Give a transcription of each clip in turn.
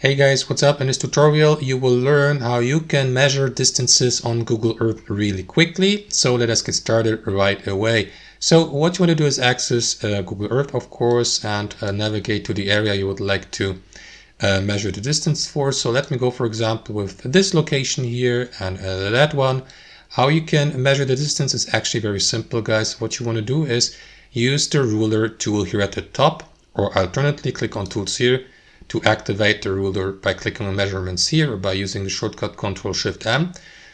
Hey guys, what's up? In this tutorial you will learn how you can measure distances on Google Earth really quickly. So let us get started right away. So what you want to do is access Google Earth, of course, and navigate to the area you would like to measure the distance for. So let me go, for example, with this location here and that one. How you can measure the distance is actually very simple, guys. What you want to do is use the ruler tool here at the top, or alternately click on tools here to activate the ruler by clicking on measurements here or by using the shortcut Ctrl+Shift+M.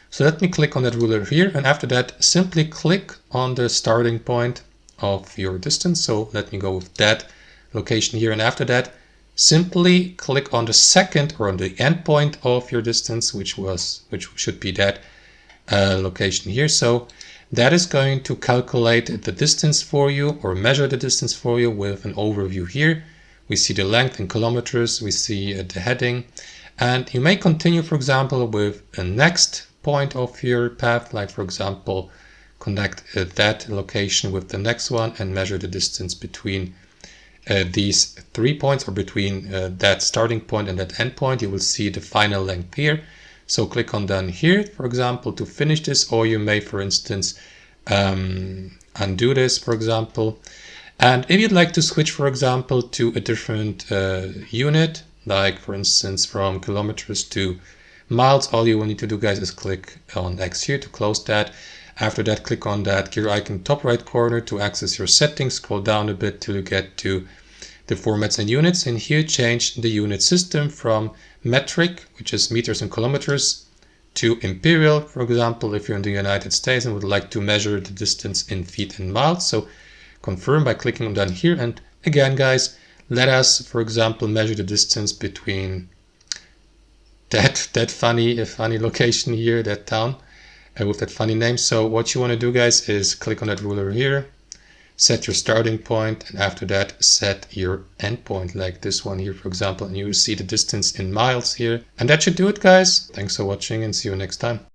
So let me click on that ruler here, and after that simply click on the starting point of your distance. So let me go with that location here, and after that simply click on the second or on the end point of your distance, which should be that location here. So that is going to calculate the distance for you or measure the distance for you with an overview here. We see the length in kilometers, we see the heading, and you may continue, for example, with a next point of your path, like for example, connect that location with the next one and measure the distance between these 3 points, or between that starting point and that end point. You will see the final length here. So click on done here, for example, to finish this, or you may, for instance, undo this, for example. And if you'd like to switch, for example, to a different unit, like for instance from kilometers to miles, all you will need to do, guys, is click on X here to close that. After that, click on that gear icon top right corner to access your settings. Scroll down a bit till you get to the formats and units, and here change the unit system from metric, which is meters and kilometers, to imperial, for example, if you're in the United States and would like to measure the distance in feet and miles. So confirm by clicking on done here. And again, guys, let us, for example, measure the distance between that funny location here, that town with that funny name. So what you want to do, guys, is click on that ruler here, set your starting point, and after that set your end point, like this one here, for example, and you will see the distance in miles here. And that should do it, guys. Thanks for watching and see you next time.